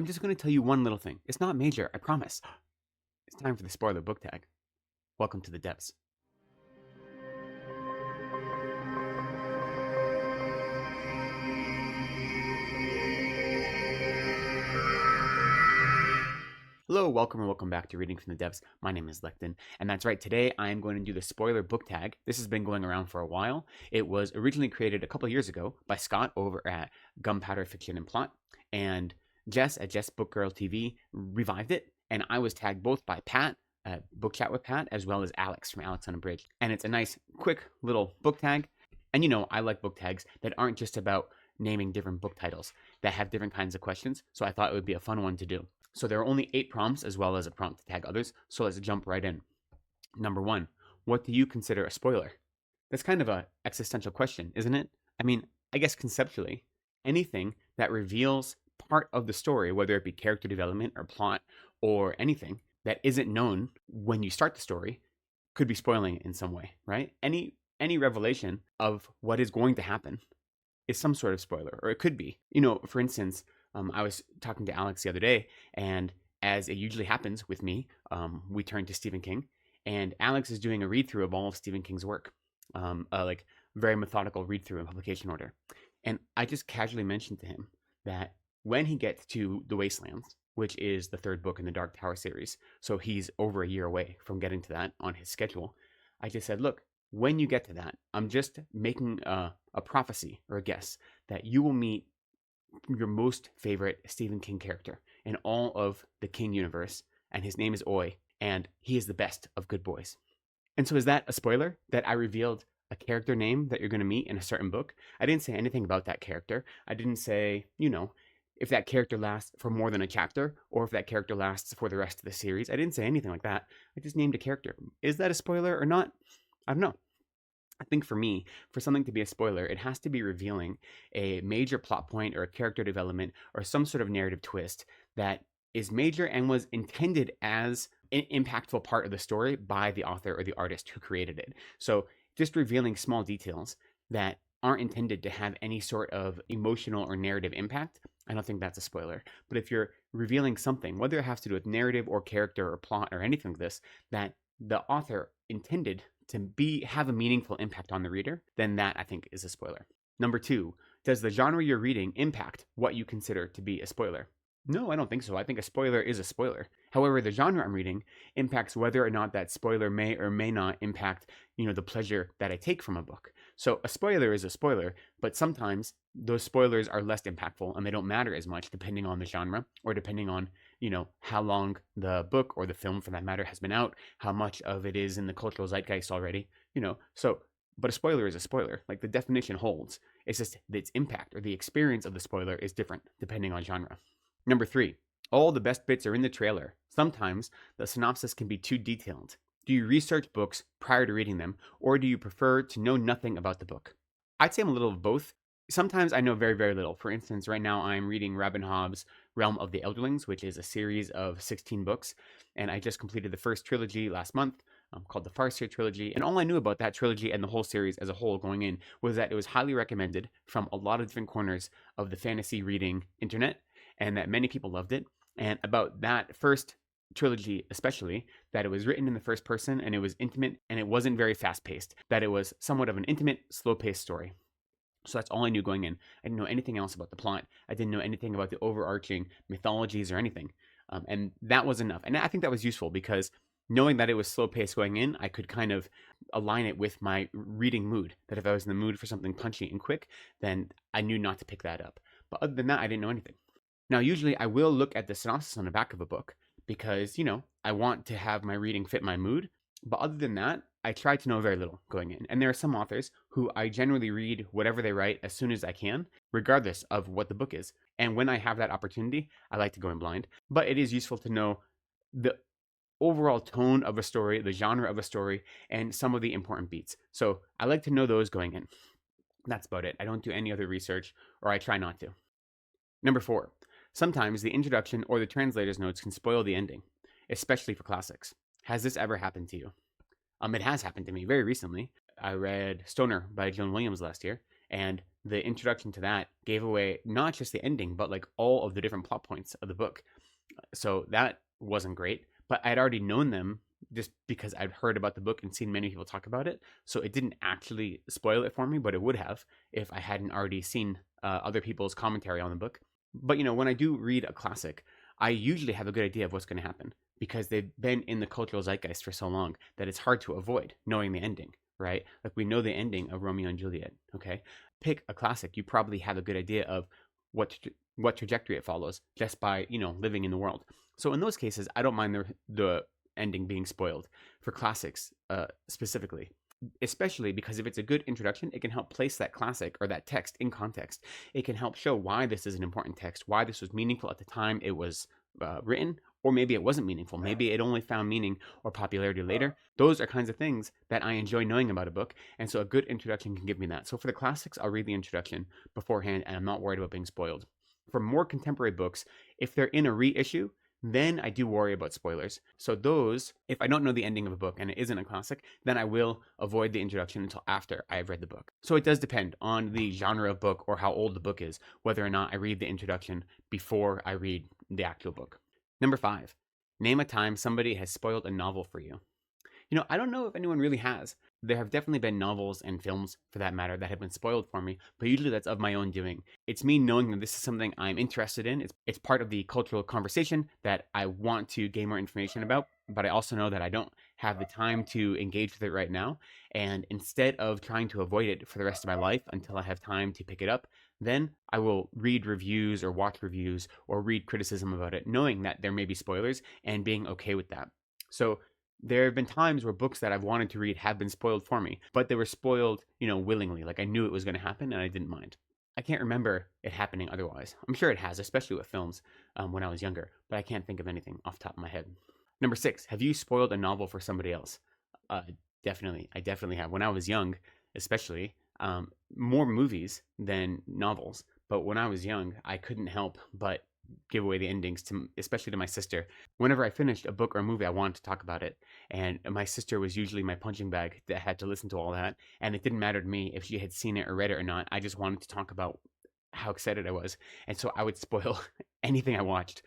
I'm just going to tell you one little thing. It's not major, I promise. It's time for the spoiler book tag. Welcome to the depths. Hello, welcome or welcome back to Reading from the Depths. My name is Lecton, and that's right, today I am going to do the spoiler book tag. This has been going around for a while. It was originally created a couple years ago by Scott over at Gunpowder Fiction and Plot, and Jess at Jess Book Girl TV revived it, and I was tagged both by Pat at Book Chat with Pat, as well as Alex from Alex on a Bridge. And it's a nice, quick little book tag, and you know, I like book tags that aren't just about naming different book titles, that have different kinds of questions, so I thought it would be a fun one to do. So there are only 8 prompts as well as a prompt to tag others, so let's jump right in. Number 1, what do you consider a spoiler? That's kind of an existential question, isn't it? I mean, I guess conceptually, anything that reveals part of the story, whether it be character development or plot or anything that isn't known when you start the story, could be spoiling in some way, right? Any revelation of what is going to happen is some sort of spoiler, or it could be. You know, for instance, I was talking to Alex the other day, and as it usually happens with me, we turn to Stephen King, and Alex is doing a read-through of all of Stephen King's work, like very methodical read-through in publication order. And I just casually mentioned to him that when he gets to The Wastelands, which is the 3rd book in the Dark Tower series, so he's over a year away from getting to that on his schedule, I just said, look, when you get to that, I'm just making a prophecy or a guess that you will meet your most favorite Stephen King character in all of the King universe, and his name is Oi, and he is the best of good boys. And so is that a spoiler that I revealed a character name that you're going to meet in a certain book? I didn't say anything about that character. I didn't say, you know, if that character lasts for more than a chapter, or if that character lasts for the rest of the series. I didn't say anything like that. I just named a character. Is that a spoiler or not? I don't know. I think for me, for something to be a spoiler, it has to be revealing a major plot point or a character development or some sort of narrative twist that is major and was intended as an impactful part of the story by the author or the artist who created it. So just revealing small details that aren't intended to have any sort of emotional or narrative impact, I don't think that's a spoiler. But if you're revealing something, whether it has to do with narrative or character or plot or anything like this, that the author intended to have a meaningful impact on the reader, then that I think is a spoiler. Number 2, does the genre you're reading impact what you consider to be a spoiler? No, I don't think so. I think a spoiler is a spoiler. However, the genre I'm reading impacts whether or not that spoiler may or may not impact, the pleasure that I take from a book. So a spoiler is a spoiler, but sometimes those spoilers are less impactful and they don't matter as much depending on the genre or depending on, how long the book or the film for that matter has been out, how much of it is in the cultural zeitgeist already, but a spoiler is a spoiler. Like the definition holds. It's just its impact or the experience of the spoiler is different depending on genre. Number 3, all the best bits are in the trailer. Sometimes the synopsis can be too detailed. Do you research books prior to reading them, or do you prefer to know nothing about the book? I'd say I'm a little of both. Sometimes I know very, very little. For instance, right now I'm reading Robin Hobb's Realm of the Elderlings, which is a series of 16 books, and I just completed the first trilogy last month, called the Farseer Trilogy, and all I knew about that trilogy and the whole series as a whole going in was that it was highly recommended from a lot of different corners of the fantasy reading internet, and that many people loved it. And about that first trilogy especially, that it was written in the first person and it was intimate and it wasn't very fast-paced, that it was somewhat of an intimate, slow-paced story. So that's all I knew going in. I didn't know anything else about the plot. I didn't know anything about the overarching mythologies or anything. And that was enough. And I think that was useful because knowing that it was slow-paced going in, I could kind of align it with my reading mood, that if I was in the mood for something punchy and quick, then I knew not to pick that up. But other than that, I didn't know anything. Now, usually I will look at the synopsis on the back of a book because, I want to have my reading fit my mood. But other than that, I try to know very little going in. And there are some authors who I generally read whatever they write as soon as I can, regardless of what the book is. And when I have that opportunity, I like to go in blind. But it is useful to know the overall tone of a story, the genre of a story, and some of the important beats. So I like to know those going in. That's about it. I don't do any other research, or I try not to. Number 4, sometimes the introduction or the translator's notes can spoil the ending, especially for classics. Has this ever happened to you? It has happened to me very recently. I read Stoner by Joan Williams last year, and the introduction to that gave away not just the ending, but like all of the different plot points of the book. So that wasn't great, but I'd already known them just because I'd heard about the book and seen many people talk about it. So it didn't actually spoil it for me, but it would have if I hadn't already seen other people's commentary on the book. But when I do read a classic, I usually have a good idea of what's going to happen because they've been in the cultural zeitgeist for so long that it's hard to avoid knowing the ending, right? Like we know the ending of Romeo and Juliet, okay? Pick a classic, you probably have a good idea of what trajectory it follows just by living in the world. So in those cases, I don't mind the ending being spoiled for classics specifically, especially because if it's a good introduction, it can help place that classic or that text in context. It can help show why this is an important text, why this was meaningful at the time it was written, or maybe it wasn't meaningful. Maybe it only found meaning or popularity later. Those are kinds of things that I enjoy knowing about a book, and so a good introduction can give me that. So for the classics, I'll read the introduction beforehand, and I'm not worried about being spoiled. For more contemporary books, if they're in a reissue, then I do worry about spoilers. So those, if I don't know the ending of a book and it isn't a classic, then I will avoid the introduction until after I've read the book. So it does depend on the genre of book or how old the book is, whether or not I read the introduction before I read the actual book. Number 5, name a time somebody has spoiled a novel for you. I don't know if anyone really has. There have definitely been novels and films, for that matter, that have been spoiled for me, but usually that's of my own doing. It's me knowing that this is something I'm interested in. It's part of the cultural conversation that I want to gain more information about, but I also know that I don't have the time to engage with it right now. And instead of trying to avoid it for the rest of my life until I have time to pick it up, then I will read reviews or watch reviews or read criticism about it, knowing that there may be spoilers and being okay with that. So there have been times where books that I've wanted to read have been spoiled for me, but they were spoiled, willingly. Like I knew it was going to happen and I didn't mind. I can't remember it happening otherwise. I'm sure it has, especially with films when I was younger, but I can't think of anything off the top of my head. Number 6, have you spoiled a novel for somebody else? Definitely. I definitely have. When I was young, especially, more movies than novels. But when I was young, I couldn't help but give away the endings especially to my sister. Whenever I finished a book or a movie, I wanted to talk about it, and my sister was usually my punching bag that had to listen to all that. And it didn't matter to me if she had seen it or read it or not. I just wanted to talk about how excited I was, and so I would spoil anything I watched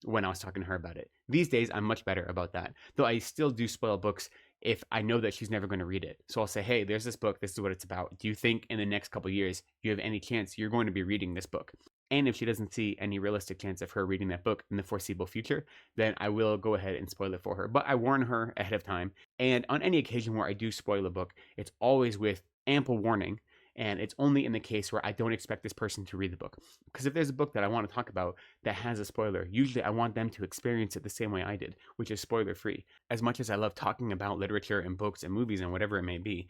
when I was talking to her about it. These days, I'm much better about that, though I still do spoil books if I know that she's never going to read it. So I'll say, hey, there's this book, this is what it's about. Do you think in the next couple of years you have any chance you're going to be reading this book? And if she doesn't see any realistic chance of her reading that book in the foreseeable future, then I will go ahead and spoil it for her. But I warn her ahead of time. And on any occasion where I do spoil a book, it's always with ample warning. And it's only in the case where I don't expect this person to read the book. Because if there's a book that I want to talk about that has a spoiler, usually I want them to experience it the same way I did, which is spoiler free. As much as I love talking about literature and books and movies and whatever it may be,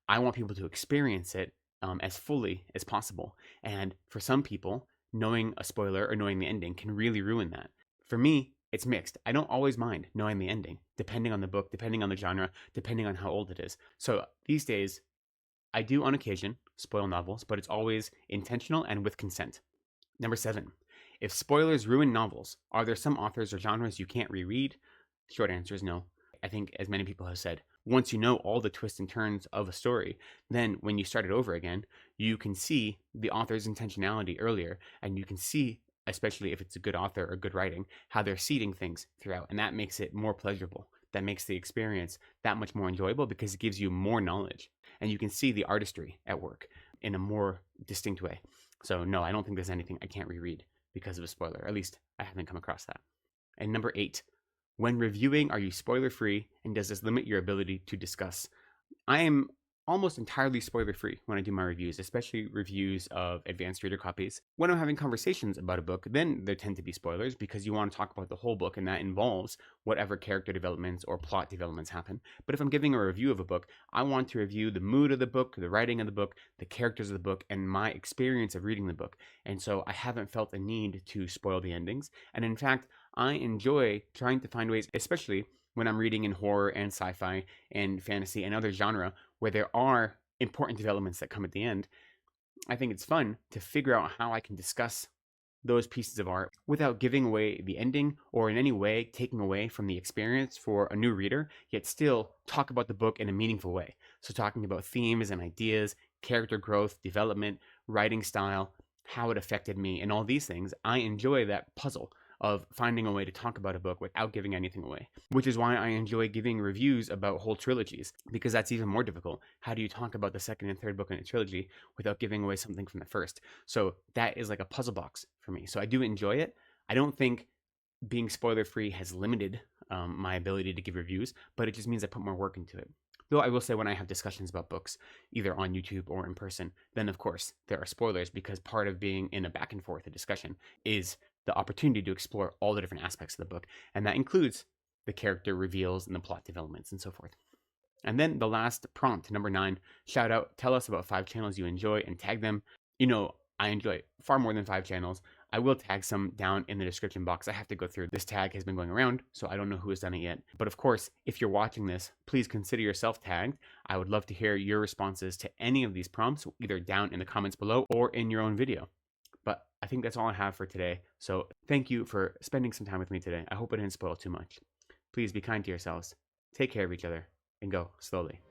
I want people to experience it as fully as possible. And for some people, knowing a spoiler or knowing the ending can really ruin that. For me, it's mixed. I don't always mind knowing the ending, depending on the book, depending on the genre, depending on how old it is. So these days, I do on occasion spoil novels, but it's always intentional and with consent. Number 7, if spoilers ruin novels, are there some authors or genres you can't reread? Short answer is no. I think, as many people have said, once you know all the twists and turns of a story, then when you start it over again, you can see the author's intentionality earlier, and you can see, especially if it's a good author or good writing, how they're seeding things throughout, and that makes it more pleasurable. That makes the experience that much more enjoyable because it gives you more knowledge, and you can see the artistry at work in a more distinct way. So no, I don't think there's anything I can't reread because of a spoiler. At least I haven't come across that. And number 8, when reviewing, are you spoiler free, and does this limit your ability to discuss? I am almost entirely spoiler free when I do my reviews, especially reviews of advanced reader copies. When I'm having conversations about a book, then there tend to be spoilers because you want to talk about the whole book, and that involves whatever character developments or plot developments happen. But if I'm giving a review of a book, I want to review the mood of the book, the writing of the book, the characters of the book, and my experience of reading the book. And so I haven't felt a need to spoil the endings. And in fact, I enjoy trying to find ways, especially when I'm reading in horror and sci-fi and fantasy and other genre, where there are important developments that come at the end. I think it's fun to figure out how I can discuss those pieces of art without giving away the ending or in any way taking away from the experience for a new reader, yet still talk about the book in a meaningful way. So talking about themes and ideas, character growth, development, writing style, how it affected me, and all these things. I enjoy that puzzle of finding a way to talk about a book without giving anything away, which is why I enjoy giving reviews about whole trilogies, because that's even more difficult. How do you talk about the second and third book in a trilogy without giving away something from the first? So that is like a puzzle box for me. So I do enjoy it. I don't think being spoiler free has limited my ability to give reviews, but it just means I put more work into it. Though I will say, when I have discussions about books, either on YouTube or in person, then of course there are spoilers, because part of being in a back and forth, a discussion, is the opportunity to explore all the different aspects of the book. And that includes the character reveals and the plot developments and so forth. And then the last prompt, number 9, shout out, tell us about 5 channels you enjoy and tag them. You know, I enjoy far more than 5 channels. I will tag some down in the description box. I have to go through. This tag has been going around, so I don't know who has done it yet. But of course, if you're watching this, please consider yourself tagged. I would love to hear your responses to any of these prompts, either down in the comments below or in your own video. But I think that's all I have for today. So thank you for spending some time with me today. I hope I didn't spoil too much. Please be kind to yourselves, take care of each other, and go slowly.